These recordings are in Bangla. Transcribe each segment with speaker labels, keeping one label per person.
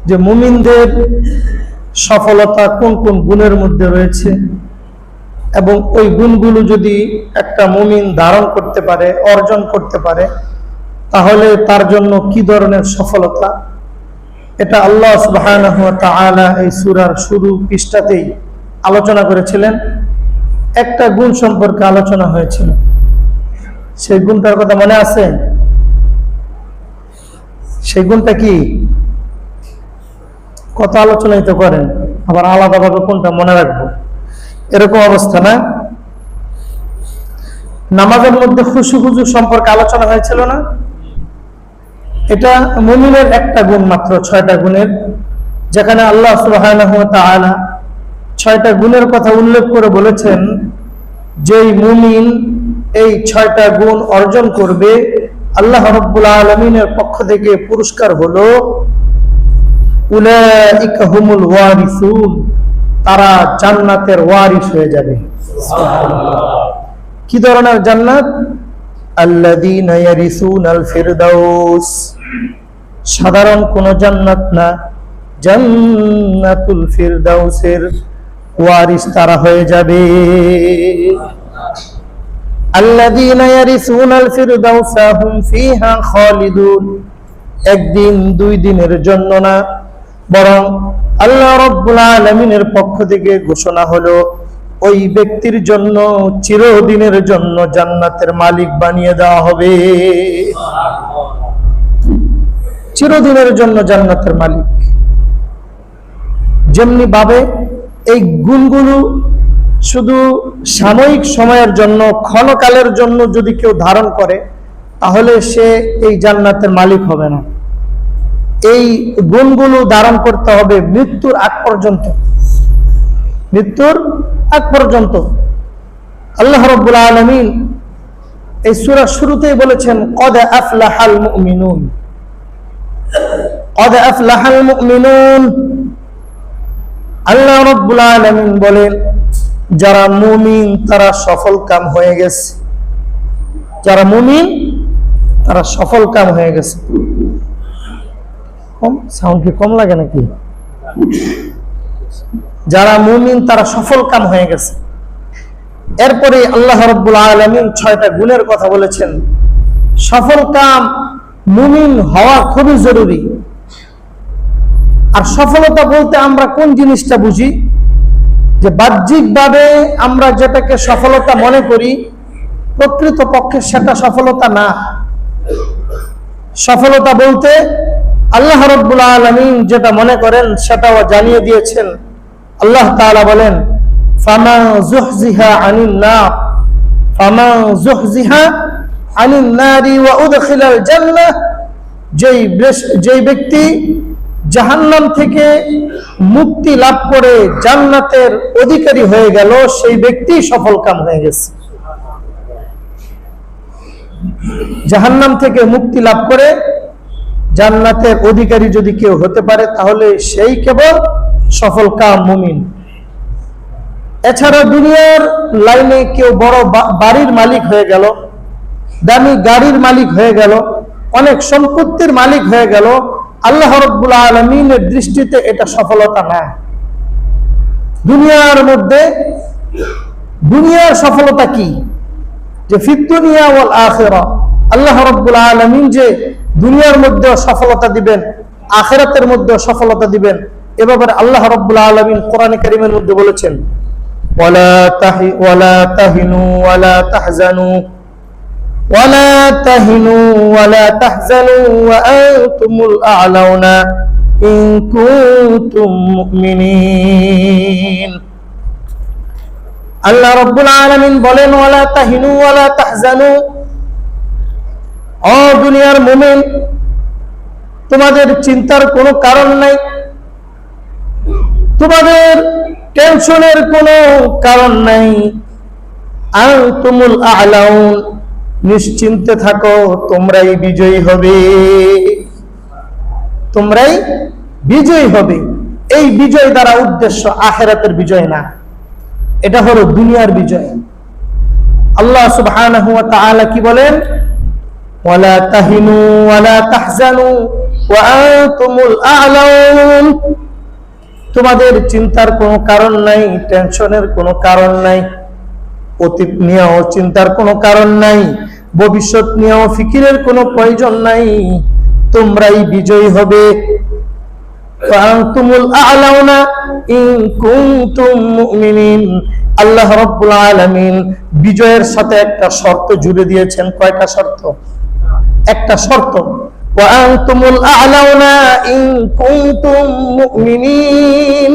Speaker 1: যে মুমিনদের সফলতা কোন কোন গুণের মধ্যে রয়েছে এবং ওই গুণগুলো যদি একটা মুমিন ধারণ করতে পারে, অর্জন করতে পারে, তাহলে তার জন্য কি ধরনের সফলতা, এটা আল্লাহ সুবহানাহু ওয়া তাআলা এই সূরার শুরু পৃষ্ঠাতেই আলোচনা করেছিলেন। একটা গুণ সম্পর্কে আলোচনা হয়েছিল, সেই গুণটার কথা মনে আছে? সেই গুণটা কি? কত আলোচনাই তো করেন, আবার আলাদাভাবে কোনটা মনে রাখবো, এরকম অবস্থা না? নামাজের মধ্যে খুশু সম্পর্কে আলোচনা হয়েছিল না? এটা মুমিনের একটা গুণ মাত্র, 6টা গুণের, যেখানে আল্লাহ সুবহানাহু ওয়া তাআলা 6টা গুণের কথা উল্লেখ করে বলেছেন যেই মুমিন এই 6টা গুণ অর্জন করবে, আল্লাহ রাব্বুল আলামিনের পক্ষ থেকে পুরস্কার হলো উলাইকা হুমুল ওয়ারিসুন, তারা জান্নাতের ওয়ারিস হয়ে যাবে। কি ধরনের জান্নাত? আল্লাযীনা ইয়ারিসুনাল ফিরদাউস, সাধারণ কোন জান্নাত না, জান্নাতুল ফিরদাউসের ওয়ারিস তারা হয়ে যাবে। আল্লাযীনা ইয়ারিসুনাল ফিরদাউসা হুম ফিহা খালিদুন, একদিন 2 দিনের জন্য না, বরং আল্লাহ রাব্বুল আলামিনের পক্ষ থেকে ঘোষণা হলো ওই ব্যক্তির জন্য চিরদিনের জন্য জান্নাতের মালিক বানিয়ে দেওয়া হবে। চিরদিনের জন্য জান্নাতের মালিক। যেমনি ভাবে এই গুণগুলো শুধু সাময়িক সময়ের জন্য, ক্ষণকালের জন্য যদি কেউ ধারণ করে, তাহলে সে এই জান্নাতের মালিক হবে না। এই গুণগুলো ধারণ করতে হবে মৃত্যুর আগ পর্যন্ত। মৃত্যুর আগ পর্যন্ত। আল্লাহ রাব্বুল আলামিন এই সূরার শুরুতেই বলেছেন কদ আফলাহাল মুমিনুন, কদ আফলাহাল মুমিনুন। আল্লাহ রাব্বুল আলামিন বলেন যারা মুমিন তারা সফল কাম হয়ে গেছে। যারা মুমিন তারা সফল কাম হয়ে গেছে। কম সাউন্ড কি কম লাগে নাকি? যারা মুমিন তারা সফল কাম হয়ে গেছে। এরপরে আল্লাহ রাব্বুল আলামিন 6টা গুণের কথা বলেছেন। সফল কাম মুমিন হওয়া খুবই জরুরি। আর সফলতা বলতে আমরা কোন জিনিসটা বুঝি? যে বাহ্যিকভাবে আমরা যেটাকে সফলতা মনে করি, প্রকৃত পক্ষে সেটা সফলতা না। সফলতা বলতে আল্লাহ রাব্বুল আলামিন যেটা মনে করেন সেটাও জানিয়ে দিয়েছেন। আল্লাহ তাআলা বলেন ফামা যুহজিহা আনিন নার, ফামা যুহজিহা আনিন নারি ওয়া উদখিলাল জান্নাহ, যেই ব্যক্তি জাহান্নাম থেকে মুক্তি লাভ করে জান্নাতের অধিকারী হয়ে গেল, সেই ব্যক্তি সফল কাম হয়ে গেছে। জাহান্নাম থেকে মুক্তি লাভ করে জান্নাতের অধিকারী যদি কেউ হতে পারে, তাহলে সেই কেবল সফল কাম মুমিন। এছাড়া দুনিয়ার লাইনে কেউ বড় বাড়ির মালিক হয়ে গেল, দামি গাড়ির মালিক হয়ে গেল, অনেক সম্পত্তির মালিক হয়ে গেল, আল্লাহ রাব্বুল আলামিনের দৃষ্টিতে এটা সফলতা না। দুনিয়ার মধ্যে দুনিয়ার সফলতা কি? যে ফিদ দুনিয়া ওয়াল আখিরাহ, আল্লাহ রাব্বুল আলামিন যে দুনিয়ার মধ্যে সফলতা দিবেন, আখিরাতের মধ্যে সফলতা দিবেন, এ ব্যাপারে আল্লাহ রাব্বুল আলামিন কোরআনে কারীমের মধ্যে বলেছেন ওয়ালা তাহিনু ওয়ালা তাহজানু ওয়ালা তাহিনু ওয়ালা তাহজানু ওয়া আনতুমুল আ'লাউনা ইন কুনতুম মুমিনিন। আল্লাহ রাব্বুল আলামিন বলেন ওয়ালা তাহিনু ওয়ালা তাহজানু, ও দুনিয়ার মুমিন, তোমাদের চিন্তার কোনো কারণ নাই, তোমাদের টেনশনের কোনো কারণ নাই। আনতুমুল আ'লাউন, নিশ্চিন্তে থাকো, তোমরাই বিজয়ী হবে, তোমরাই বিজয়ী হবে। এই বিজয় দ্বারা উদ্দেশ্য আখিরাতের বিজয় না, এটা হলো দুনিয়ার বিজয়। আল্লাহ সুবহানাহু ওয়া তাআলা কি বলেন? ওয়ালা তাহিনু ওয়ালা তাহজানু ওয়া আনতুমুল আ'লাউন তাহজানুন, তোমাদের চিন্তার কোনো কারণ নাই, টেনশনের কোনো কারণ নাই, অতীত নিয়েও চিন্তার কোনো কারণ নাই, ভবিষ্যৎ নিয়েও ফিকিরের কোনো প্রয়োজন নাই, তোমরাই বিজয়ী হবে। আনতুমুল আ'লাউনা ইন কুনতুম মুমিনিন। আল্লাহ রাব্বুল আলামিন বিজয়ের সাথে একটা শর্ত জুড়ে দিয়েছেন। কয়টা শর্ত? একটা শর্ত। ওয়া আনতুমুল আ'লাউনা ইন কুনতুম মুমিনিন।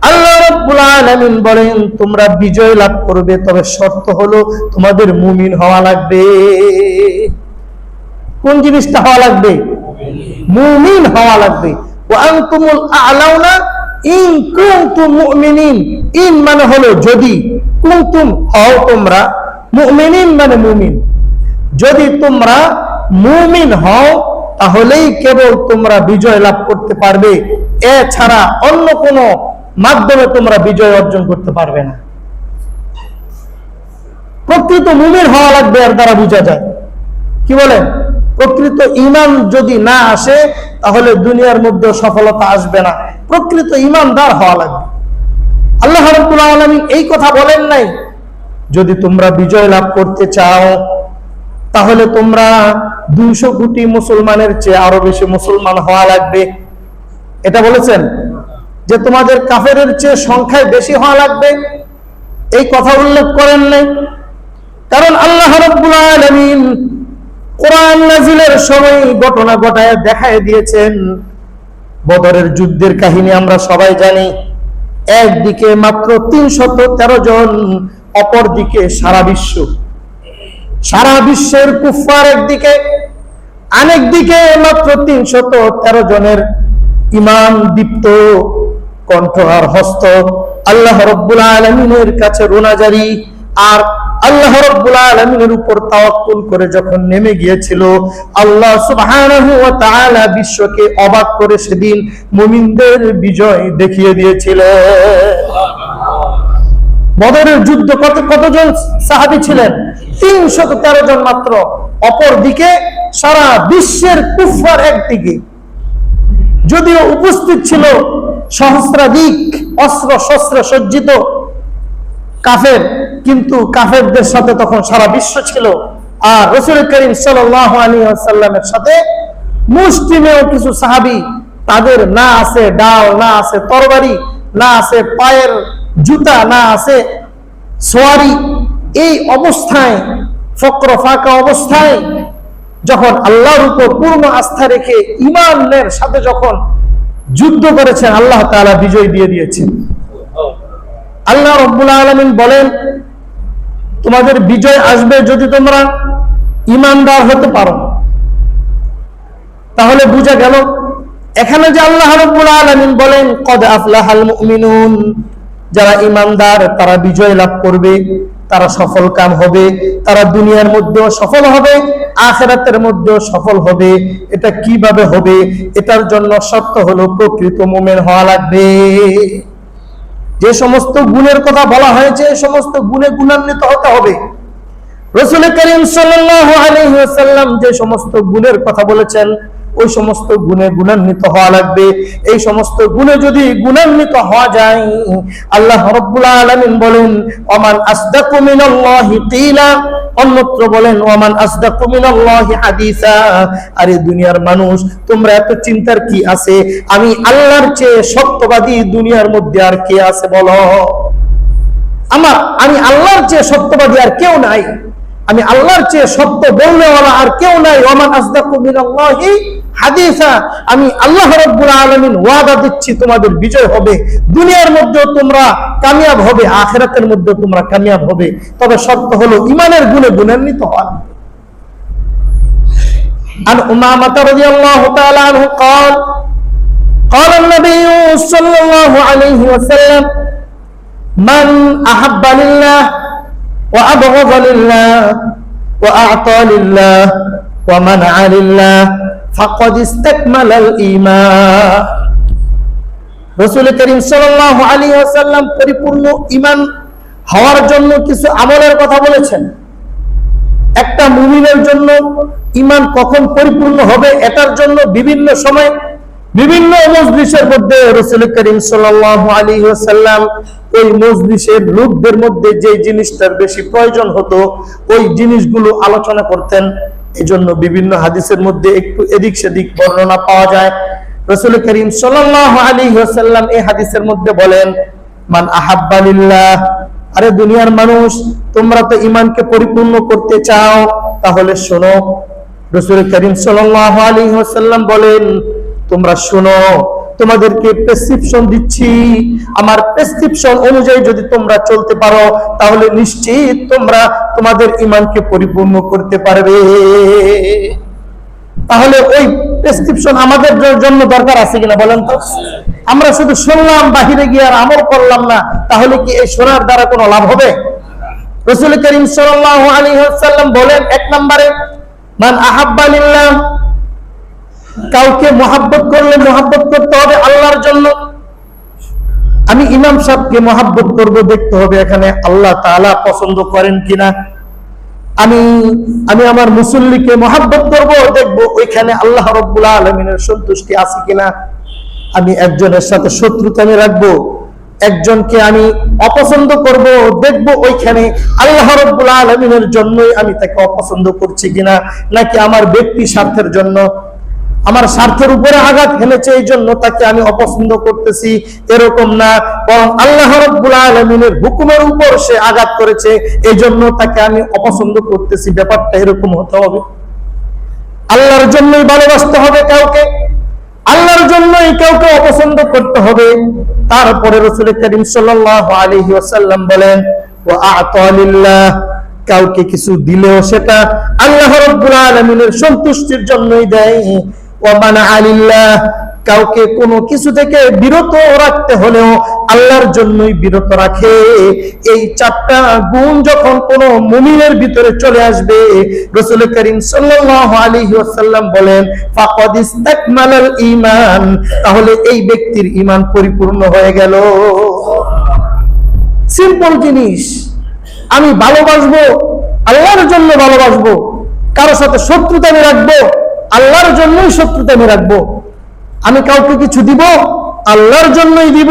Speaker 1: আল্লাহ রাব্বুল আলামিন বলেন তোমরা বিজয় লাভ করবে, তবে শর্ত হলো তোমাদের মুমিন হওয়া লাগবে। কোন জিনিসটা হওয়া লাগবে? মুমিন হওয়া লাগবে। ওয়া আনতুমুল আ'লাউনা ইন কুনতুম মুমিনিন। ইন মানে হলো যদি, কুনতুম হও তোমরা, মুমিনিন মানে মুমিন। যদি তোমরা মুমিন হও তাহলেই কেবল তোমরা বিজয় লাভ করতে পারবে, এছাড়া অন্য কোন মাধ্যমে তোমরা বিজয় অর্জন করতে পারবে না। প্রকৃত মুমিন হওয়া লাগবে, এর দ্বারা বোঝা যায়। কি বলেন? প্রকৃত ঈমান যদি না আসে তাহলে দুনিয়ার মধ্যে সফলতা আসবে না। প্রকৃত ঈমানদার হওয়া লাগবে। আল্লাহ রাব্বুল আলামিন এই কথা বলেন নাই যদি তোমরা বিজয় লাভ করতে চাও তাহলে তোমরা 200 কোটি মুসলমানের চেয়ে আরো বেশি মুসলমান হওয়া লাগবে, এটা বলেছেন? যে তোমাদের কাফেরের চেয়ে সংখ্যায় বেশি হওয়া লাগবে, এই কথা উল্লেখ করেন নাই। কারণ আল্লাহ রাব্বুল আলামিন কোরআন নাজিলের সময় ঘটনা ঘটায় দেখায় দিয়েছেন। বদরের যুদ্ধের কাহিনী আমরা সবাই জানি। একদিকে মাত্র 313 জন, অপর দিকে সারা বিশ্বের কুফফার একদিকে, আরেক দিকে মাত্র 313 জনের ঈমান দীপ্ত কণ্ঠ আর হস্ত আল্লাহ রাব্বুল আলামিনের কাছে রোনাজারি। আর আল্লাহ রাব্বুল আলামিনের উপর তাওয়াক্কুল করে যখন নেমে গিয়েছিল, আল্লাহ সুবহানাহু ওয়া তাআলা বিশ্বকে অবাক করে সেদিন মুমিনদের বিজয় দেখিয়ে দিয়েছিল। বদরের যুদ্ধ কতজন সাহাবী ছিলেন? 313 জন মাত্র। অপর দিকে সারা বিশ্বের কুফফার একদিকে। যদিও উপস্থিত ছিল সহস্রাধিক অস্ত্র শস্ত্র সজ্জিত কাফের, কিন্তু কাফেরদের সাথে তখন সারা বিশ্ব ছিল। আর রাসূল করিম সাল্লাল্লাহু আলাইহি ওয়াসাল্লামের সাথে মুসলিমেও কিছু সাহাবী, তাদের না আছে ডাল, না আছে তরবারি, না আছে পায়ের জুতা, না আছে সোয়ারি। এই অবস্থায়, ফকর ফাঁকা অবস্থায় যখন আল্লাহর উপর পূর্ণ আস্থা রেখে ঈমানের সাথে যখন যুদ্ধ করেছেন, আল্লাহ তাআলা বিজয় দিয়ে দিয়েছেন। আল্লাহ রাব্বুল আলামিন বলেন তোমাদের বিজয় আসবে যদি তোমরা ঈমানদার হতে পারো। তাহলে বুঝা গেল এখানে যে আল্লাহ রাব্বুল আলামিন বলেন কদ আফলাহাল মুমিনুন, যারা ঈমানদার তারা বিজয় লাভ করবে, তারা সফল কাম হবে, তারা দুনিয়ার মধ্যেও সফল হবে, আখিরাতের মধ্যেও সফল হবে। এটা কিভাবে হবে? এটার জন্য শর্ত হলো প্রকৃত মুমিন হওয়া লাগবে। যে সমস্ত গুণের কথা বলা হয়েছে এই সমস্ত গুণে গুণান্বিত হতে হবে। রাসূল করিম সাল্লাল্লাহু আলাইহি ওয়াসাল্লাম যে সমস্ত গুণের কথা বলেছেন ওই সমস্ত গুণে গুণান্বিত হওয়া লাগবে। এই সমস্ত গুণে যদি গুণান্বিত হওয়া যায়, আল্লাহ রাব্বুল আলামিন বলেন ওমান আসদাকু মিনাল্লাহি কিলা, অন্যত্র বলেন ওমান আসদাকু মিনাল্লাহি হাদিসা। আরে দুনিয়ার মানুষ, তোমরা এত চিন্তার কি আছে? আমি আল্লাহর চেয়ে সত্যবাদী দুনিয়ার মধ্যে আর কে আছে বলো? আমি আল্লাহর চেয়ে সত্যবাদী আর কেউ নাই, আমি আল্লাহর চেয়ে সত্য বলনেওয়ালা আর কেউ নাই। ওমান আসদাকু মিনাল্লাহি হাদিসা, আমি আল্লাহ রাব্বুল আলামিন ওয়াদা দিচ্ছি তোমাদের বিজয় হবে, দুনিয়ার মধ্যে তোমরা কামিয়াব হবে, আখিরাতের মধ্যে তোমরা কামিয়াব হবে। তবে শর্ত হলো ঈমানের গুণে গুণান্বিত হওয়া। আন উমামা রাদিয়াল্লাহু তাআলা আনহু قال قال النبي صلى الله عليه وسلم من أحب لله وأبغض لله وأعطى لله ومنع لله فقد استكمل الإيمان। রাসূল করিম সাল্লাল্লাহু আলাইহি ওয়াসাল্লাম পরিপূর্ণ ঈমান হওয়ার জন্য কিছু আমলের কথা বলেছেন। একটা মুমিনের জন্য ঈমান কখন পরিপূর্ণ হবে এটার জন্য বিভিন্ন সময় বিভিন্ন মজলিসের মধ্যে রাসূল করিম সাল্লাল্লাহু আলাইহি ওয়াসাল্লাম ওই মজলিসের লোকদের মধ্যে যে জিনিসটার বেশি প্রয়োজন হতো ওই জিনিসগুলো আলোচনা করতেন। এজন্য বিভিন্ন হাদিসের মধ্যে একটু এদিক সেদিক বর্ণনা পাওয়া যায়। রাসূল করিম সাল্লাল্লাহু আলাইহি ওয়াসাল্লাম এই হাদিসের মধ্যে বলেন, মান আহাব্বা লিল্লাহ, আরে দুনিয়ার মানুষ, তোমরা তো ঈমানকে পরিপূর্ণ করতে চাও, তাহলে শোনো। রাসূল করিম সাল্লাল্লাহু আলাইহি ওয়াসাল্লাম বলেন, তোমরা শোনো, তোমাদেরকে প্রেসক্রিপশন দিচ্ছি, আমার প্রেসক্রিপশন অনুযায়ী যদি তোমরা চলতে পারো তাহলে নিশ্চিত তোমরা তোমাদের ঈমানকে পরিপূর্ণ করতে পারবে। তাহলে ওই প্রেসক্রিপশন আমাদের জন্য দরকার আছে কিনা বলেন তো? আমরা শুধু শুনলাম, বাহিরে গিয়ে আর আমল করলাম না, তাহলে কি এই শোনার দ্বারা কোনো লাভ হবে? রাসূল করিম সাল্লাল্লাহু আলাইহি ওয়াসাল্লাম বলেন, এক নম্বরে, মান আহাব্বা লিল্লাহ, কাউকে মহাব্বত করলে মহাব্বত করতে হবে আল্লাহর জন্য। আমি ইমাম সাহেবকে মহাব্বত করব, দেখতে হবে এখানে আল্লাহ তাআলা পছন্দ করেন কিনা। আমি আমার মুসল্লিকে মহাব্বত করব, দেখব ওইখানে আল্লাহ রাব্বুল আলামিনের সন্তুষ্টি আছে কিনা। আমি একজনের সাথে শত্রুতা আমি রাখবো, একজনকে আমি অপছন্দ করব, দেখব ওইখানে আল্লাহ রাব্বুল আলামিনের জন্যই আমি তাকে অপছন্দ করছি কিনা, নাকি আমার ব্যক্তি স্বার্থের জন্য, আমার স্বার্থের উপরে আঘাত হেনেছে এই জন্য তাকে আমি অপছন্দ করতেছি, এরকম না, বরং আল্লাহ রাব্বুল আলামিনের হুকুমের উপর সে আঘাত করেছে এই জন্য তাকে আমি অপছন্দ করতেছি। ব্যাপারটা এরকম হতে হবে। আল্লাহর জন্যই ভালোবাসতে হবে কাউকে, আল্লাহর জন্যই কাউকে অপছন্দ করতে হবে। তারপরে রাসূল করিম সাল্লাল্লাহু আলাইহি ওয়াসাল্লাম বলেন, ওয়া আ'তা লিল্লাহ, কাউকে কিছু দিলেও সেটা আল্লাহ রাব্বুল আলামিনের সন্তুষ্টির জন্যই দেয়। ওয়া মানা'a লিল্লাহ, কাউকে কোনো কিছু থেকে বিরত রাখতে হলেও আল্লাহর জন্যই বিরত রাখে। এই চারটা গুণ যখন কোনো মুমিনের ভিতরে চলে আসবে, রাসূল করিম সাল্লাল্লাহু আলাইহি ওয়াসাল্লাম বলেন, ফাকাদ ইসতাকমালাল ঈমান, তাহলে এই ব্যক্তির ঈমান পরিপূর্ণ হয়ে গেল। সিম্পল জিনিস। আমি ভালোবাসবো, আল্লাহর জন্য ভালোবাসবো, কারোর সাথে শত্রুতা আমি রাখবো, আল্লাহর জন্যই শত্রুতা আমি রাখবো। আমি কাউকে কিছু দিব, আল্লাহর জন্যই দিব।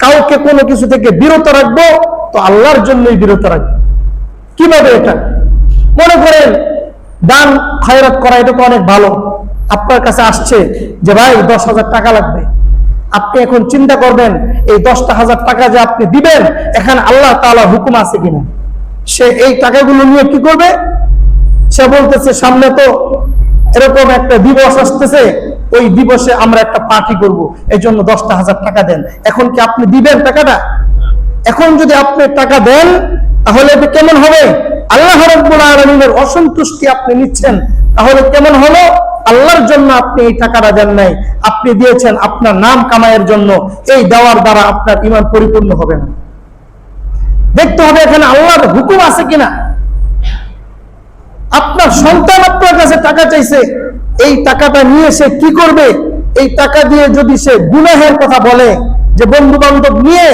Speaker 1: কাউকে কোনো কিছু থেকে বিরত রাখবো, তো আল্লাহর জন্যই বিরত রাখবো। কিভাবে এটা? মনে করেন দান খয়রাত করা, এটা তো অনেক ভালো। আপনার কাছে আসছে যে ভাই 10,000 টাকা লাগবে, আপনি এখন চিন্তা করবেন এই 10,000 টাকা যে আপনি দিবেন, এখানে আল্লাহ তাআলা হুকুম আছে কিনা। সে এই টাকাগুলো নিয়ে কি করবে? সে বলতেছে সামনে তো এরকম একটা দিবস আসতেছে, ওই দিবসে আমরা একটা পার্টি করব, এই জন্য 10,000 টাকা দেন। এখন কি আপনি দিবেন টাকাটা? এখন যদি আপনি টাকা দেন তাহলে এটা কেমন হবে? আল্লাহ রাব্বুল আলামিনের অসন্তুষ্টি আপনি নিচ্ছেন। তাহলে কেমন হলো? আল্লাহর জন্য আপনি এই টাকাটা দেন নাই, আপনি দিয়েছেন আপনার নাম কামাইয়ের জন্য। এই দেওয়ার দ্বারা আপনার ঈমান পরিপূর্ণ হবে না। দেখতে হবে এখানে আল্লাহর হুকুম আছে কিনা। আপনার সন্তান আপনার কাছে টাকা চাইছে, এই টাকাটা নিয়ে সে কি করবে? এই টাকা দিয়ে যদি সে গুনাহের কথা বলে, যে বন্ধু বান্ধব নিয়ে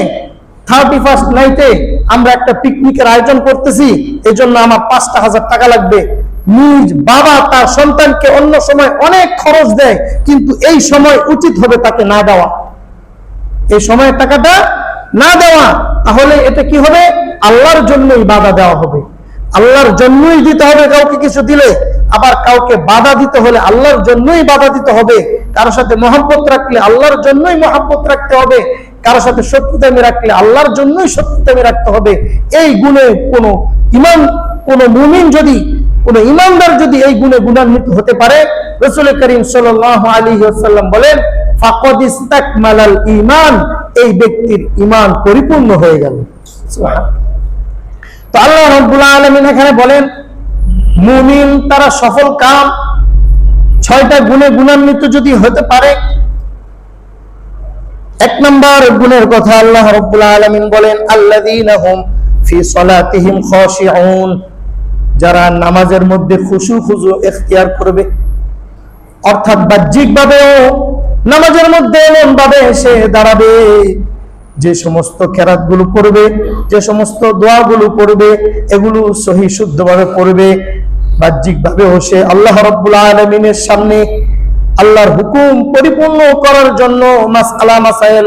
Speaker 1: 31st নাইটে আমরা একটা পিকনিকের আয়োজন করতেছি, এই জন্য আমার 5,000 টাকা লাগবে। নিজ বাবা তার সন্তানকে অন্য সময় অনেক খরচ দেয়, কিন্তু এই সময় উচিত হবে তাকে না দেওয়া, এই সময় টাকাটা না দেওয়া। তাহলে এটা কি হবে? আল্লাহর জন্যই বাধা দেওয়া হবে, আল্লাহর জন্যই দিতে হবে। কাউকে কিছু দিলে আবার কাউকে বাধা দিতে হলে আল্লাহর জন্যই বাধা দিতে হবে। কারোর সাথে মহব্বত রাখলে আল্লাহর জন্যই মহব্বত রাখতে হবে, কারোর সাথে শত্রুতামি রাখলে আল্লাহর জন্যই শত্রুতামি রাখতে হবে। এই গুণে কোন মুমিন যদি, কোন ইমানদার যদি এই গুণে গুণান্বিত হতে পারে, রাসূল করিম সাল্লাল্লাহু আলাইহি ওয়াসাল্লাম বলেন, ফাকাদ ইসতাকমালাল ঈমান, এই ব্যক্তির ঈমান পরিপূর্ণ হয়ে গেল। সুবহানাল্লাহ। তো আল্লাহ রাব্বুল আলামিন এখানে বলেন মুমিন তারা সফল কাম 6টা গুণে গুণান্বিত যদি হতে পারে। এক নম্বর গুণের কথা আল্লাহ রাব্বুল আলামিন বলেন, আল্লাযীনা হুম ফি সালাতিহিম খাশিউন, যারা নামাজের মধ্যে খুশু ইখতিয়ার করবে, অর্থাৎ বাহ্যিকভাবেও নামাজের মধ্যে এমন ভাবে সে দাঁড়াবে, যে সমস্ত কেরাতগুলো পড়বে, যে সমস্ত দোয়াগুলো পড়বে, এগুলো সহি শুদ্ধভাবে পড়বে। বাহ্যিকভাবেও সে আল্লাহ রাব্বুল আলামিনের সামনে আল্লাহর হুকুম পরিপূর্ণ করার জন্য মাসআলা মাসাইল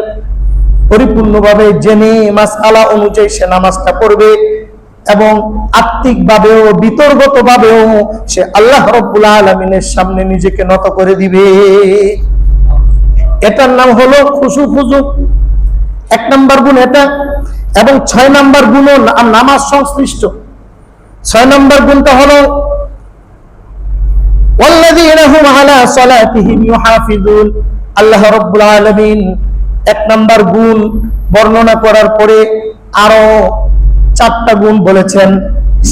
Speaker 1: পরিপূর্ণভাবে জেনে মাসআলা অনুযায়ী সে নামাজটা পড়বে এবং আত্মিকভাবেও বিতর্কতভাবেও সে আল্লাহ রাব্বুল আলামিনের সামনে নিজেকে নত করে দিবে। এটার নাম হলো খুশু খুজু। 1 নম্বর গুণ এটা। এবং 6 নম্বর গুণ নামাজ সংশ্লিষ্ট। 6 নম্বর গুণটা হলো ওয়াল্লাযীনা হুম আলা সালাতিহিম ইউহাফিজুন। আল্লাহ রাব্বুল আলামিন 1 নম্বর গুণ বর্ণনা করার পরে আরো 4টা গুণ বলেছেন।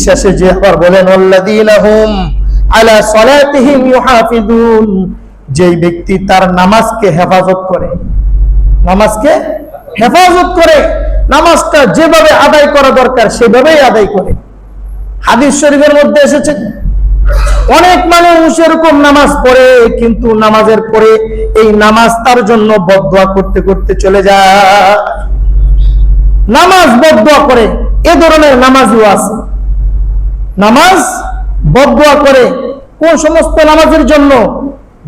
Speaker 1: শেষে যে আবার বলেন ওয়াল্লাযীনা হুম আলা সালাতিহিম ইউহাফিজুন, যেই ব্যক্তি তার নামাজকে হেফাজত করে, নামাজকে হেফাজত করে, নামাজটা যেভাবে আদায় করা দরকার সেভাবেই আদায় করে। হাদিস শরীফের মধ্যে এসেছে অনেক মানুষ এরকম নামাজ পড়ে কিন্তু নামাজের পরে এই নামাজ তার জন্য বদদোয়া করতে করতে চলে যায়। নামাজ বদদোয়া করে, এ ধরনের নামাজও আছে। নামাজ বদদোয়া করে কোন সমস্ত নামাজের জন্য?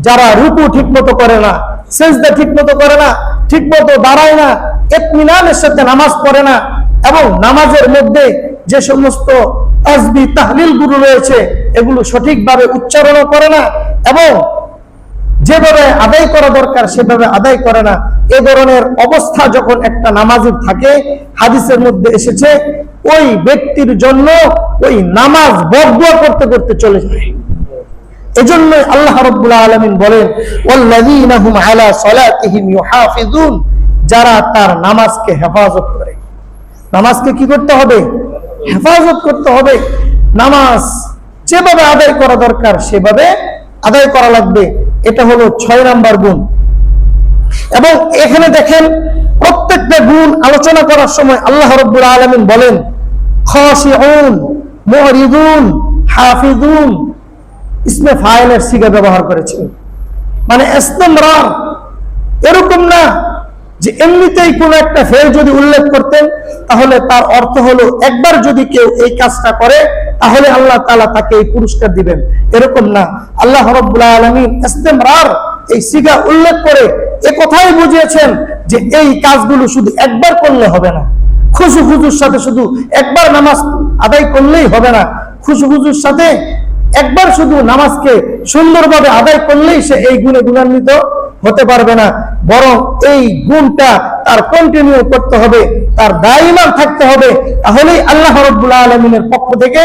Speaker 1: যারা রুকু ঠিকমতো করে না, সিজদা ঠিকমতো করে না, ঠিকমতো দাঁড়ায় না, ইতমিনানের সাথে নামাজ পড়ে না, এবং নামাজের মধ্যে যে সমস্ত তাসবিহ তাহলিল গুলো রয়েছে এগুলো সঠিকভাবে উচ্চারণ করে না এবং যেভাবে আদায় করা দরকার সেভাবে আদায় করে না। এ ধরনের অবস্থা যখন একটা নামাজের থাকে, হাদিসের মধ্যে এসেছে ওই ব্যক্তির জন্য ওই নামাজ বদদোয়া করতে করতে চলে যায়। এজন্য আল্লাহ রাব্বুল আলামিন বলেন ওয়াল্লাযীনা হুম আলা সালাতিহিম ইউহাফিজুন, যারা তার নামাজকে হেফাজত করে। নামাজকে কি করতে হবে? হেফাজত করতে হবে। নামাজ যেভাবে আদায় করা দরকার সেভাবে আদায় করা লাগবে। এটা হলো 6 নম্বর গুণ। এবং এখানে দেখেন প্রত্যেকটা গুণ আলোচনা করার সময় আল্লাহ রাব্বুল আলামিন বলেন খাশিউন, মুরিদুন, হাফিজুন, ইসমে ফাইলের সিগা ব্যবহার করেছেন। মানে ইসতিমরার, এরকম না যে এমনিতেই কোন একটা ফেল যদি উল্লেখ করতেন তাহলে তার অর্থ হলো একবার যদি কেউ এই কাজটা করে তাহলে আল্লাহ তাআলা তাকে এই পুরস্কার দিবেন, এরকম না। আল্লাহ রাব্বুল আলামিন ইসতিমরার এই সিগা উল্লেখ করে এ কথাই বুঝিয়েছেন যে এই কাজগুলো শুধু একবার করলে হবে না, খুশু খুজুর সাথে শুধু একবার নামাজ আদায় করলেই হবে না, খুশু খুজুর সাথে একবার শুধু নামাজকে সুন্দরভাবে আদায় করলেই সে এই গুণে গুণান্বিত হতে পারবে না, বরং এই গুণটা তার কন্টিনিউ করতে হবে, তার দায়িমান থাকতে হবে। তাহলেই আল্লাহ রাব্বুল আলামিনের পক্ষ থেকে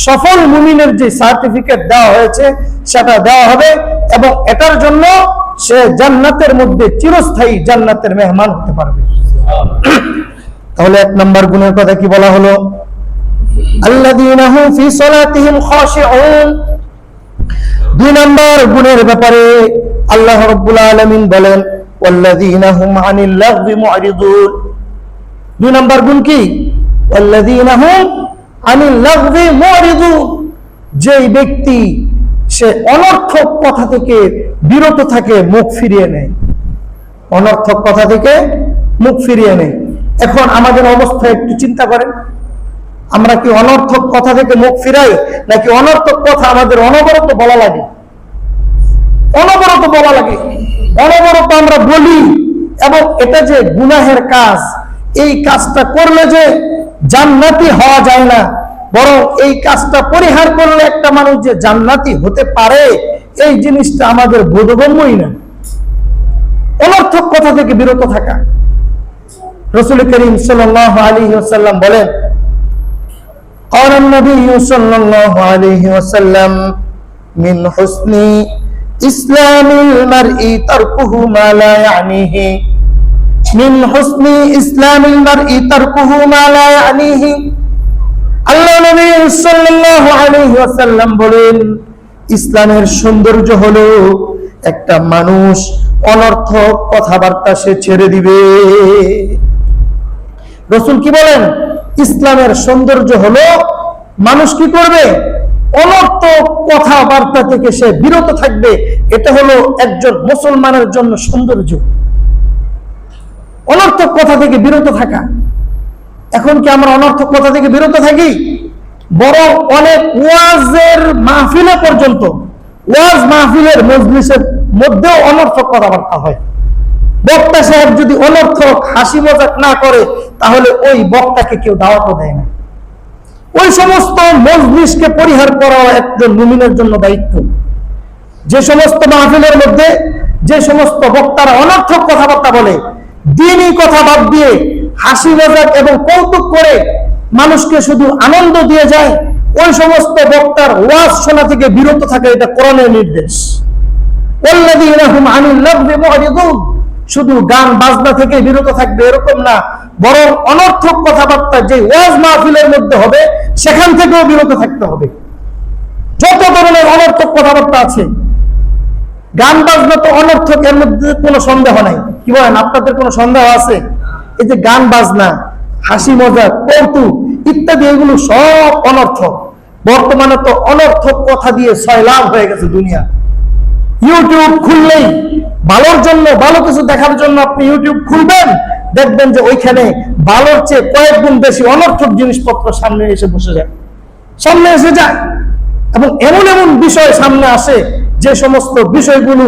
Speaker 1: সফল মুমিনের যে সার্টিফিকেট দেওয়া হয়েছে সেটা দেওয়া হবে এবং এটার জন্য সে জান্নাতের মধ্যে চিরস্থায়ী জান্নাতের মেহমান হতে পারবে। তাহলে 1 নম্বর গুণের কথা কি বলা হলো? আল্লাযীনা হুম ফি সালাতিহিম খাশিউন। 2 নম্বর গুণের ব্যাপারে আল্লাহ রাব্বুল আলামিন বলেন ওয়াল্লাযীনা হুম আনিল লাগবি মুরিদুন। 2 নম্বর গুণ কি? ওয়াল্লাযীনা হুম আনিল লাগবি মুরিদুন, যেই ব্যক্তি সে অনর্থক কথা থেকে বিরত থাকে, মুখ ফিরিয়ে নেয়। অনর্থক কথা থেকে মুখ ফিরিয়ে নেয়। এখন আমাদের অবস্থা একটু চিন্তা করেন, আমরা কি অনর্থক কথা থেকে মুখ ফিরাই নাকি অনর্থক কথা আমাদের অনবরত বলা লাগে? অনবরত বলা লাগে, অনবরত আমরা বলি। এবং এটা যে গুনাহের কাজ, এই কাজটা করলে যে জান্নাতি হওয়া যায় না, বরং এই কাজটা পরিহার করলে একটা মানুষ যে জান্নাতি হতে পারে এই জিনিসটা আমাদের বোধগম্যই না। অনর্থক কথা থেকে বিরত থাকা। রাসূল করিম সাল্লাল্লাহু আলাইহি ওয়াসাল্লাম বলেন قال النبي صلى الله عليه وسلم من حسن إسلام المرء تركه ما لا يعنيه من حسن إسلام المرء تركه ما لا يعنيه আল্লাহ নবী সাল্লাল্লাহু আলাইহি ওয়াসাল্লাম বলেন ইসলামের সৌন্দর্য হলো একটা মানুষ অনর্থক কথাবার্তা সে ছেড়ে দিবে। রাসূল কি বলেন? ইসলামের সৌন্দর্য হলো মানুষ কি করবে? অনর্থক কথাবার্তা থেকে সে বিরত থাকবে। এটা হলো একজন মুসলমানের জন্য সৌন্দর্য, অনর্থক কথা থেকে বিরত থাকা। এখন কি আমরা অনর্থক কথা থেকে বিরত থাকি? বরং অনেক ওয়াজের মাহফিলে পর্যন্ত, ওয়াজ মাহফিলের মধ্যেও অনর্থক কথাবার্তা হয়। বক্তা সাহেব যদি অনর্থক হাসি মজাক না করে তাহলে ওই বক্তাকে কেউ দাওয়াতও দেয় না। ওই সমস্ত মজলিসকে পরিহার করা একজন মুমিনের জন্য দায়িত্ব। যে সমস্ত মাহফিলের মধ্যে যে সমস্ত বক্তারা অনর্থক কথাবার্তা বলে, দ্বীনি কথা বাদ দিয়ে হাসি মজাক এবং কৌতুক করে মানুষকে শুধু আনন্দ দিয়ে যায়, ওই সমস্ত বক্তার ওয়াজ শোনা থেকে বিরত থাকে, এটা কোরআনের নির্দেশ। ওয়াল্লাযীনা হুম আনিল লাগবি মুরিদুন, শুধু গান বাজনা থেকে বিরত থাকবে এরকম না, বরং অনর্থক কথাবার্তা যে ওয়াজ মাহফিলের মধ্যে হবে সেখান থেকেও বিরত থাকতে হবে। যত ধরনের অনর্থক কথাবার্তা আছে, গান বাজনা তো অনর্থক, এর মধ্যে কোনো সন্দেহ নাই। কি বলেন, আপনাদের কোনো সন্দেহ আছে? এই যে গান বাজনা, হাসি মজাক, কৌতুক ইত্যাদি, এগুলো সব অনর্থক। বর্তমানে তো অনর্থক কথা দিয়ে সয়লাভ হয়ে গেছে দুনিয়া। ইউটিউব খুললেই ভালোর জন্য, ভালো কিছু দেখার জন্য আপনি ইউটিউব খুলবেন, দেখবেন যে ওইখানে ভালোর চেয়ে কয়েক গুণ বেশি অনর্থক জিনিসপত্র সামনে এসে বসে যায়, সামনে এসে যায়। এবং এমন এমন বিষয় সামনে আসে যে সমস্ত বিষয়গুলো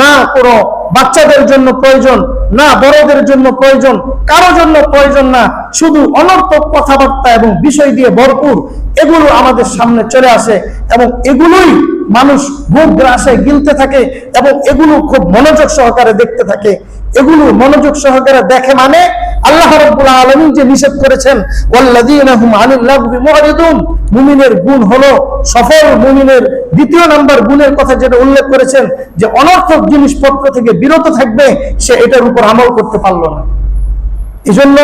Speaker 1: না কোনো বাচ্চাদের জন্য প্রয়োজন, না বড়দের জন্য প্রয়োজন, কারো জন্য প্রয়োজন না, শুধু অনর্থক কথাবার্তা এবং বিষয় দিয়ে ভরপুর এগুলো আমাদের সামনে চলে আসে এবং এগুলোই মানুষ বুক গ্রাসে গিলতে থাকে এবং এগুলো খুব মনোযোগ সহকারে দেখতে থাকে। এগুলো মনোযোগ সহকারে দেখে মানে আল্লাহ রাব্বুল আলামিন যে নিষেধ করেছেন ওয়াল্লাযীনা হুম আনিল লাগবি মুরিদুন, মুমিনের গুণ হলো সফল মুমিনের দ্বিতীয় নাম্বার গুণের কথা যেটা উল্লেখ করেছেন যে অনর্থক জিনিসপত্র থেকে বিরত থাকবে, সে এটার উপর আমল করতে পারলো না। এজন্য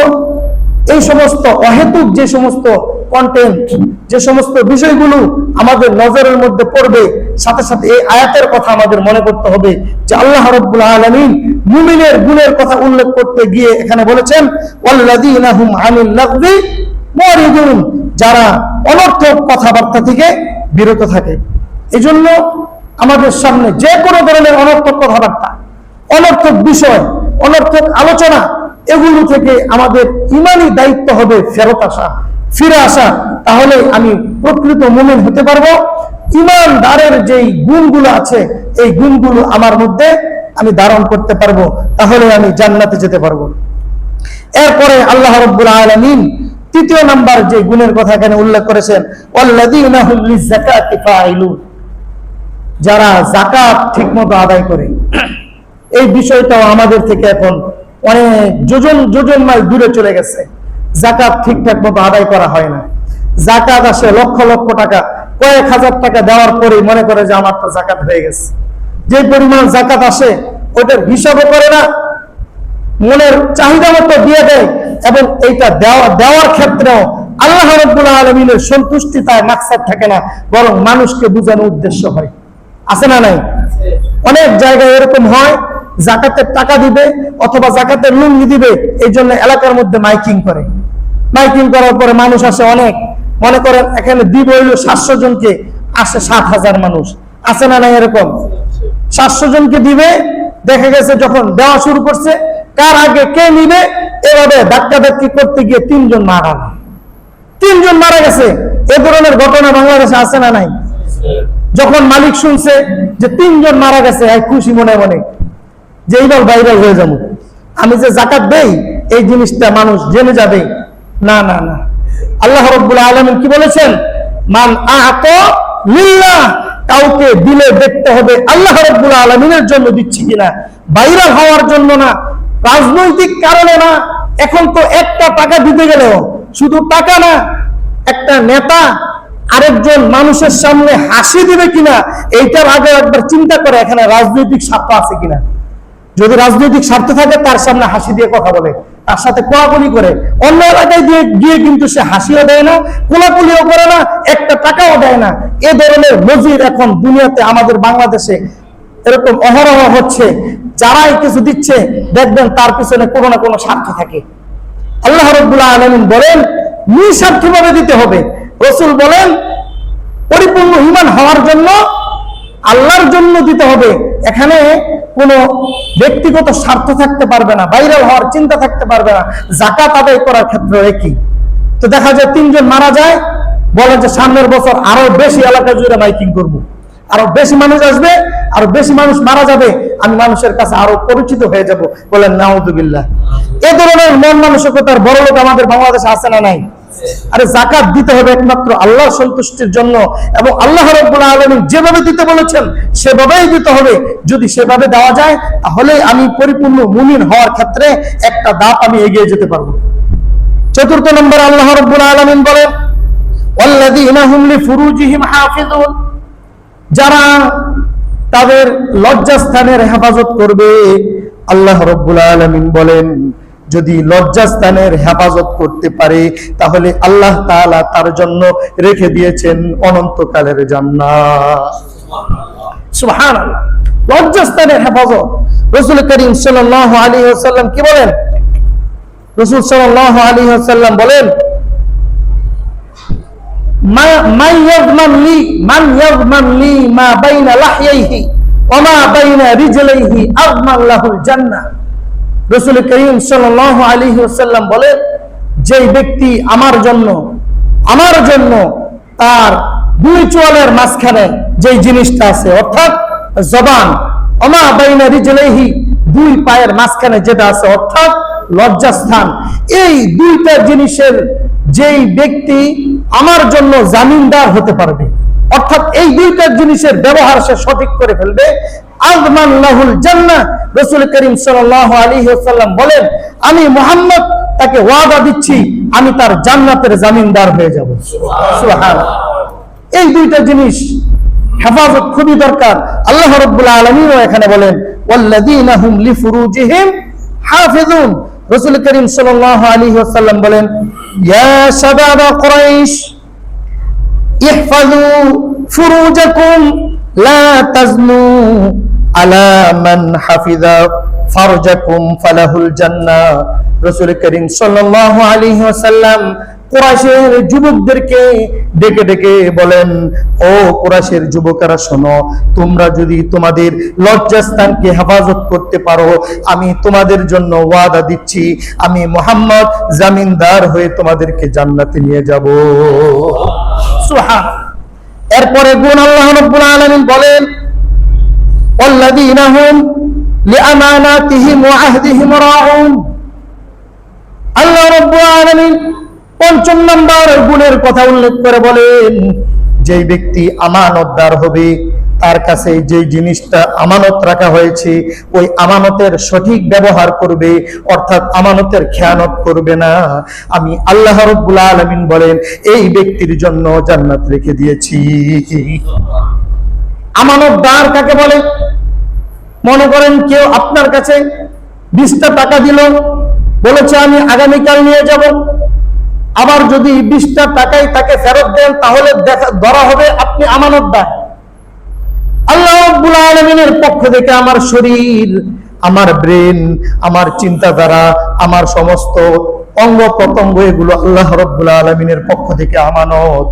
Speaker 1: এই সমস্ত অহেতুক যে সমস্ত কন্টেন্ট, যে সমস্ত বিষয়গুলো আমাদের নজরের মধ্যে পড়বে, সাথে সাথে এই আয়াতের কথা আমাদের মনে করতে হবে যে আল্লাহ রাব্বুল আলামিন মুমিনের গুণের কথা উল্লেখ করতে গিয়ে এখানে বলেছেন ওয়াল্লাযীনা হুম আনিল লাগবি মুরিদুন, যারা অনর্থক কথাবার্তা থেকে বিরত থাকে। এজন্য আমাদের সামনে যে কোনো ধরনের অনর্থক কথাবার্তা, অনর্থক বিষয়, অনর্থক আলোচনা, এগুলো থেকে আমাদের ইমানি দায়িত্ব হবে ফিরে আসা। তাহলে আমি প্রকৃত মুমিন হতে পারবো। ইমানদারের যেই গুণগুলো আছে এই গুণগুলো আমার মধ্যে আমি ধারণ করতে পারবো, তাহলে আমি জান্নাতে যেতে পারবো। এরপরে আল্লাহ রাব্বুল আলামিন তৃতীয় নাম্বার যে গুণের কথা এখানে উল্লেখ করেছেন ওয়াল্লাযীনা হুম লিযাকাতি ফাইলুন, যারা যাকাত ঠিকমতো আদায় করে। এই বিষয়টাও আমাদের থেকে এখন অনেক যোজন মাইল দূরে চলে গেছে। যাকাত ঠিকঠাক মতো আদায় করা হয় না। যাকাত আসে লক্ষ লক্ষ টাকা, কয়েক হাজার টাকা দেওয়ার পরে মনে করে যে আমার তো যাকাত হয়ে গেছে। যে পরিমাণ যাকাত আসে ওটার হিসাবও করে না, মনের চাহিদা মতো দিয়ে দেয় এবং এইটা দেওয়ার ক্ষেত্রেও আল্লাহ রাব্বুল আলামিনের সন্তুষ্টি তার মাকসাদ থাকে না, বরং মানুষকে বোঝানোর উদ্দেশ্য হয়। আছে না নাই? অনেক জায়গায় এরকম হয়, যাকাতের টাকা দিবে অথবা যাকাতের লুঙ্গি দিবে, এই জন্য এলাকার মধ্যে মাইকিং করে। মাইকিং করার পরে মানুষ আসে অনেক, মনে করেন এখানে দিব হইল 700 জনকে, আসে 7,000 মানুষ। আছে না নাই এরকম? 700 জনকে দিবে, দেখা গেছে যখন দেওয়া শুরু করছে কার আগে কে নিবে এভাবে ধাক্কাধাক্কি করতে গিয়ে 3 জন মারা গেল। 3 জন মারা গেছে। এ ধরনের ঘটনা বাংলাদেশে আছে না নাই? যখন মালিক শুনছে যে 3 জন মারা গেছে, খুশি মনে মনে যে এইবার ভাইরাল হয়ে যাবো, আমি যে যাকাত দেই এই জিনিসটা মানুষ জেনে যাবে। না না না, আল্লাহ রাব্বুল আলামিন কি বলেছেন? মান আ'তা লিল্লাহ, কাউকে দিলে দেখতে হবে আল্লাহ রাব্বুল আলামিনের জন্য দিচ্ছি কিনা, ভাইরাল হওয়ার জন্য না, রাজনৈতিক কারণে না। এখন তো একটা টাকা দিতে গেলেও শুধু টাকা না, একটা নেতা আরেকজন মানুষের সামনে হাসি দিবে কিনা এইটার আগে একবার চিন্তা করে এখানে রাজনৈতিক স্বার্থ আছে কিনা। যদি রাজনৈতিক স্বার্থ থাকে তার সামনে হাসি দিয়ে কথা বলে, তার সাথে কোলাকুলি করে, অন্য এলাকায় গিয়ে কিন্তু সে হাসিও দেয় না, কোলাকুলিও করে না, একটা টাকাও দেয় না। এ ধরনের নজির এখন দুনিয়াতে আমাদের বাংলাদেশে এরকম অহরহ হচ্ছে। যারাই কিছু দিচ্ছে দেখবেন তার পিছনে কোনো না কোনো স্বার্থ থাকে। আল্লাহ রাব্বুল আলামিন বলেন নিঃস্বার্থভাবে দিতে হবে। রাসূল বলেন পরিপূর্ণ ঈমান হওয়ার জন্য আল্লাহর জন্য দিতে হবে। এখানে কোনো ব্যক্তিগত স্বার্থ থাকতে পারবে না, ভাইরাল হওয়ার চিন্তা থাকতে পারবে না। যাকাত আদায় করার ক্ষেত্রে একই। তো দেখা যায় 3 জন মারা যায়, বলে যে সামনের বছর আরো বেশি এলাকা জুড়ে মাইকিং করব। আরো বেশি মানুষ আসবে, আরো বেশি মানুষ মারা যাবে, আমি মানুষের কাছে আরো পরিচিত হয়ে যাব। বলেন নাউযুবিল্লাহ। এ ধরনের মন মানসিকতার বড় লোক আমাদের বাংলাদেশে আছে না নাই? আরে যাকাত দিতে হবে একমাত্র আল্লাহর সন্তুষ্টির জন্য, এবং আল্লাহ রাব্বুল আলামিন যেভাবে দিতে বলেছেন সেভাবেই দিতে হবে। যদি সেভাবে দেওয়া যায় তাহলে আমি পরিপূর্ণ মুমিন হওয়ার ক্ষেত্রে একটা ধাপ আমি এগিয়ে যেতে পারবো। চতুর্থ নম্বর আল্লাহ রাব্বুল আলামিন বলেন ওয়াল্লাযীনা হুম লিফুরুজিহিম হাফিজুন, যারা তাদের লজ্জাস্থানের হেফাজত করবে। আল্লাহ রাব্বুল আলামিন বলেন যদি লজ্জাস্থানের হেফাজত করতে পারে তাহলে আল্লাহ তাআলা তার জন্য রেখে দিয়েছেন অনন্তকালের জান্নাত। সুবহানাল্লাহ। লজ্জাস্থানের হেফাজত। রাসূল করিম সাল্লাল্লাহু আলাইহি ওয়াসাল্লাম কি বলেন? রাসূল সাল্লাল্লাহু আলাইহি ওয়াসাল্লাম বলেন মান ইয়াযমান লি মা বাইনা লাহইহি ওয়া মা বাইনা রিজলাইহি আযমান লাহুল জান্নাহ। রাসূল করিম সাল্লাল্লাহু আলাইহি ওয়াসাল্লাম বলেন যেই ব্যক্তি আমার জন্য তার দুই চোয়ালের মাঝখানে যেই জিনিসটা আছে অর্থাৎ জবান, ওয়া মা বাইনা রিজলাইহি দুই পায়ের মাঝখানে যেটা আছে অর্থাৎ লজ্জাস্থান, এই দুইটা জিনিসের যেই ব্যক্তি আমার জন্য জামিনদার হতে পারবে, অর্থাৎ এই দুইটা জিনিসের ব্যবহার সে সঠিক করে ফেলবে, আযমান লাহুল জান্নাহ। রাসূল করিম সাল্লাল্লাহু আলাইহি ওয়াসাল্লাম বলেন আমি মুহাম্মদ তাকে ওয়াদা দিচ্ছি আমি তার জান্নাতের জামিনদার হয়ে যাব। সুবহানাল্লাহ। এই দুইটা জিনিস হেফাজত খুবই দরকার। আল্লাহ রাব্বুল আলামিনও এখানে বলেন ওয়াল্লাযীনা হুম লিফুরুজিহিম হাফিজুন। রাসূল করিম সাল্লাল্লাহু আলাইহি ওয়াসাল্লাম বলেন ইয়া শাবাবা কুরাইশ ইহফাযু ফুরুজাকুম লা তাজনু আলা মান হাফিযা ফারজাকুম ফালাহুল জান্নাহ। রাসূল করিম সাল্লাল্লাহু আলাইহি ওয়াসাল্লাম কুরাইশের যুবকদেরকে ডেকে ডেকে বলেন ও কুরাইশের যুবকেরা শোনো, তোমরা যদি তোমাদের লজ্জাস্থানকে হেফাজত করতে পারো আমি তোমাদের জন্য ওয়াদা দিচ্ছি আমি মুহাম্মদ জামিনদার হয়ে তোমাদেরকে জান্নাতে নিয়ে যাব। সুবহানাল্লাহ। এরপরে গুণ আল্লাহ রাব্বুল আলামিন বলেন ওয়াল্লাযীনা হুম লিআমানাতিহিম ওয়া আহদিহিম রাউন। আল্লাহ রাব্বুল আলামিন পঞ্চম নম্বর গুণের কথা উল্লেখ করে বলেন যেই ব্যক্তি আমানতদার হবে তার কাছে যে জিনিসটা আমানত রাখা হয়েছে ওই আমানতের সঠিক ব্যবহার করবে, অর্থাৎ আমানতের খেয়ানত করবে না। আমি আল্লাহ রাব্বুল আলামিন বলেন এই ব্যক্তির জন্য জান্নাত রেখে দিয়েছি। আমানতদার কাকে বলে? মনে করেন কেউ আপনার কাছে 20টা টাকা দিল, বলেছে আমি আগামীকাল নিয়ে যাব, আবার যদি 20টা টাকাই তাকে ফেরত দেন তাহলে ধরা হবে আপনি আমানতদার। আল্লাহ রাব্বুল আলামিনের পক্ষ থেকে আমার শরীর, আমার ব্রেন, আমার চিন্তাধারা, আমার সমস্ত অঙ্গ প্রত্যঙ্গ এগুলো আল্লাহ রাব্বুল আলামিনের পক্ষ থেকে আমানত।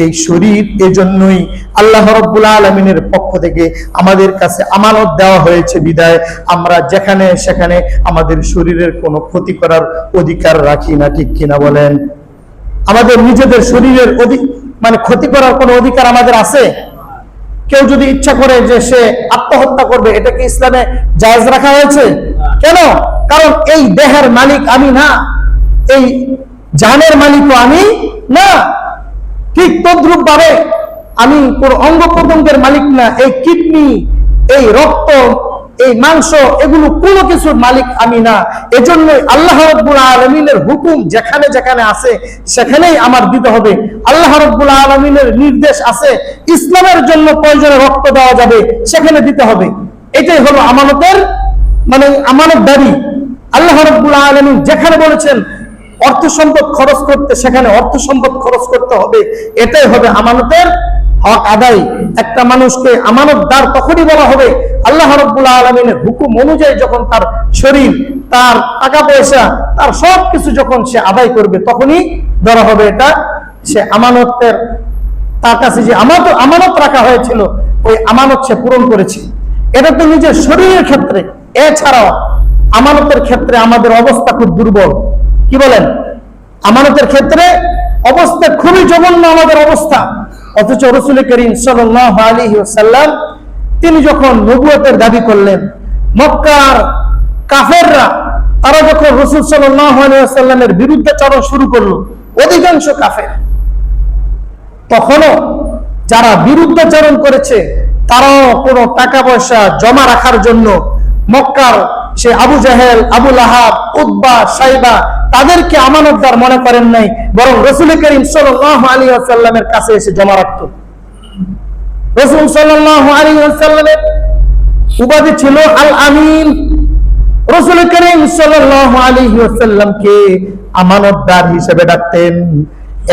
Speaker 1: এই শরীর এজন্যই আল্লাহ রাব্বুল আলামিনের পক্ষ থেকে আমাদের কাছে আমানত দেওয়া হয়েছে বিদায় আমরা যেখানে সেখানে আমাদের শরীরের কোনো ক্ষতি করার অধিকার রাখি না, ঠিক কিনা বলেন? আমাদের নিজেদের শরীরের ক্ষতি করার কোনো অধিকার আমাদের আছে? কেউ যদি ইচ্ছা করে যে সে আত্মহত্যা করবে, এটা কি ইসলামে জায়েজ রাখা হয়েছে? কেন? কারণ এই দেহের মালিক আমি না, এই জানের মালিকও আমি না। ঠিক তদ্রূপ ভাবে আমি কোন অঙ্গ প্রত্যঙ্গের মালিক না। এই কিডনি, এই রক্ত, এই মাংস, এগুলো কোনো কিছুর মালিক আমি না। এজন্যই আল্লাহ রাব্বুল আলামিনের হুকুম যেখানে যেখানে আছে সেখানেই আমার দিতে হবে। আল্লাহ রাব্বুল আলামিনের নির্দেশ আছে ইসলামের জন্য প্রয়োজনে রক্ত দেওয়া যাবে, সেখানে দিতে হবে। এটাই হলো আমানতের আমানতদারি। আল্লাহ রাব্বুল আলামিন যেখানে বলেছেন অর্থ সম্পদ খরচ করতে, সেখানে অর্থ সম্পদ খরচ করতে হবে। এটাই হবে আমানতের হক আদায়। একটা মানুষকে আমানতদার তখনই বলা হবে আল্লাহ রাব্বুল আলামিনের হুকুম অনুযায়ী, যখন তার শরীর, তার টাকা পয়সা, তার সবকিছু যখন সে আদায় করবে তখনই ধরা হবে এটা সে আমানতের, তার কাছে যে আমানত রাখা হয়েছিল ওই আমানত সে পূরণ করেছে। এটা তো নিজের শরীরের ক্ষেত্রে। এছাড়াও আমানতের ক্ষেত্রে আমাদের অবস্থা খুব দুর্বল। কি বলেন? আমানতের ক্ষেত্রে অবস্থা খুবই জঘন্য আমাদের অবস্থা। অথচ রাসূল করিম সাল্লাল্লাহু আলাইহি ওয়াসাল্লাম তিনি যখন নবুয়তের দাবি করলেন, মক্কার কাফেররা তারা যখন রাসূল সাল্লাল্লাহু আলাইহি ওয়াসাল্লামের বিরুদ্ধাচরণ শুরু করলো, অধিকাংশ কাফের, তখনও যারা বিরুদ্ধাচরণ করেছে তারাও কোনো টাকা পয়সা জমা রাখার জন্য মক্কার সে আবু জাহেল, আবু লাহাব, উতবা, সাইবা তাদেরকে আমানতদার মনে করেন নাই, বরং রাসূল করিম সাল্লাল্লাহু আলাইহি ওয়াসাল্লামের কাছে এসে জমা রাখত। রাসূল সাল্লাল্লাহু আলাইহি ওয়াসাল্লামের উপাধি ছিল আল আমিন। রাসূল করিম সাল্লাল্লাহু আলাইহি ওয়াসাল্লামকে আমানতদার হিসেবে ডাকতেন।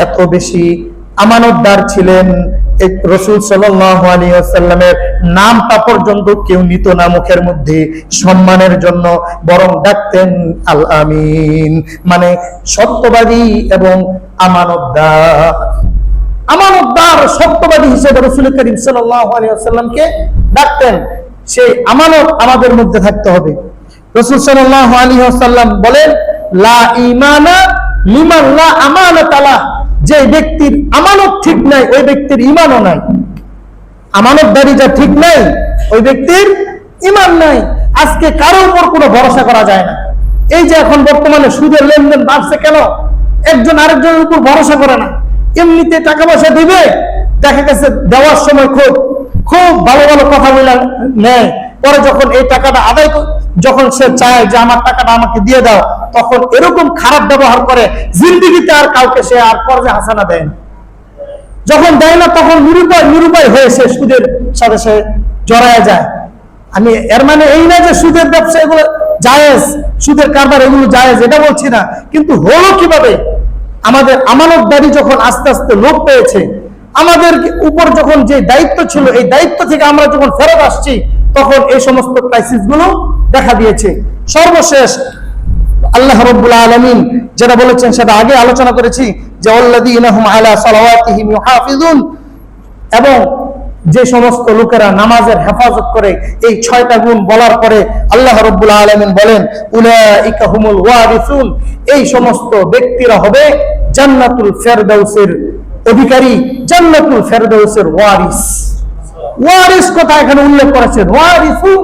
Speaker 1: এত বেশি আমানতদার ছিলেন, রাসূল সাল্লাল্লাহু আলাইহি ওয়াসাল্লামের নামটা পর্যন্ত কেউ নিত না মুখের মধ্যে সম্মানের জন্য, বরং ডাকতেন আল আমিন, মানে সত্যবাদী এবং আমানতদার। আমানতদার সত্যবাদী হিসেবে রাসূল করিম সাল্লাল্লাহু আলাইহি ওয়াসাল্লামকে ডাকতেন। সেই আমানত আমাদের মধ্যে থাকতে হবে। রাসূল সাল্লাল্লাহু আলাইহি ওয়াসাল্লাম বলেন, লা ঈমানা লিমান লা আমানাতা লা, যে ব্যক্তির আমানত ঠিক নাই ওই ব্যক্তির ঈমানও নাই। আমানতদারি যা ঠিক নাই ওই ব্যক্তির ঈমান নাই। আজকে কারো উপর কোনো ভরসা করা যায় না। এই যে এখন বর্তমানে সুদের লেনদেন বাড়ছে কেন? একজন আরেকজনের উপর ভরসা করে না, এমনিতে টাকা পয়সা দিবে, দেখা গেছে দেওয়ার সময় খুব ভালো ভালো কথা বলে নেয়, পরে যখন এই টাকাটা আদায় যখন সে চায় যে আমার টাকাটা আমাকে দিয়ে দাও, তখন এরকম খারাপ ব্যবহার করে, জিন্দেগিতে আর কাউকে সে আর কর্জে হাসানা দেয় না। যখন দেয় না তখন নিরুপায় হয়ে সে সুদের সাথে সে জড়ায় যায়। আমি এর মানে এই না যে সুদের ব্যবসা এগুলো জায়েজ, সুদের কারবার এগুলো জায়েজ, এটা বলছি না, কিন্তু হলো কিভাবে? আমাদের আমানতদারি যখন আস্তে আস্তে লোপ পেয়েছে, আমাদের উপর যখন যে দায়িত্ব ছিল এই দায়িত্ব থেকে আমরা যখন ফেরত আসছি, তখন এই সমস্ত ক্রাইসিস গুলো দেখা দিয়েছে। সর্বশেষ আল্লাহ রাব্বুল আলামিন যেটা বলেছেন সেটা আগে আলোচনা করেছি, যে আল্লাযীনা হুম আলা সালাওয়াতিহিম ইউহাফিজুন, এবং যে সমস্ত লোকেরা নামাজের হেফাজত করে, এই 6টা গুণ বলার পরে আল্লাহ রাব্বুল আলামিন বলেন, উলাইকা হুমুল ওয়ারিসুন, এই সমস্ত ব্যক্তিরা হবে জান্নাতুল ফেরদাউসের অধিকারী, জান্নাতুল ফেরদাউসের ওয়ারিস। ওয়ারিস কথা এখানে উল্লেখ করেছেন, ওয়ারিসুন,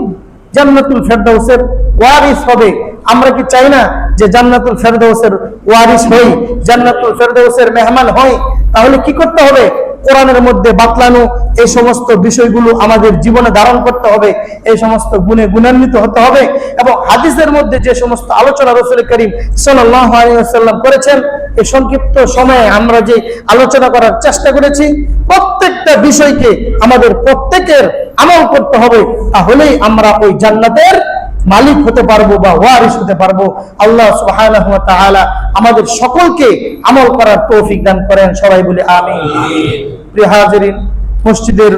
Speaker 1: জান্নাতুল ফেরদাউসের ওয়ারিস হবে। আমরা কি চাই না যে জান্নাতুল ফেরদাউসের ওয়ারিস হই, জান্নাতুল ফেরদাউসের মেহমান হই? তাহলে কি করতে হবে? কোরআনের মধ্যে বাতলানো এই সমস্ত বিষয়গুলো আমাদের জীবনে ধারণ করতে হবে, এই সমস্ত গুণে গুণান্বিত হতে হবে, এবং হাদিসের মধ্যে যে সমস্ত আলোচনা রাসূল করিম সাল্লাল্লাহু আলাইহি ওয়াসাল্লাম করেছেন, এই সংক্ষিপ্ত সময়ে আমরা যে আলোচনা করার চেষ্টা করেছি, প্রত্যেকটা বিষয়কে আমাদের প্রত্যেকের আমল করতে হবে, তাহলেই আমরা ওই জান্নাতের মালিক হতে পারবো বা ওয়ারিস হতে পারবো। আল্লাহ সুবহানাহু ওয়া তাআলা আমাদের সকলকে আমল করার তৌফিক দান করেন, সবাই বলি আমিন। প্রিয় হাজিরিন, মসজিদের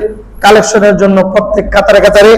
Speaker 1: কালেকশনের জন্য প্রত্যেক কাতারে কাতারে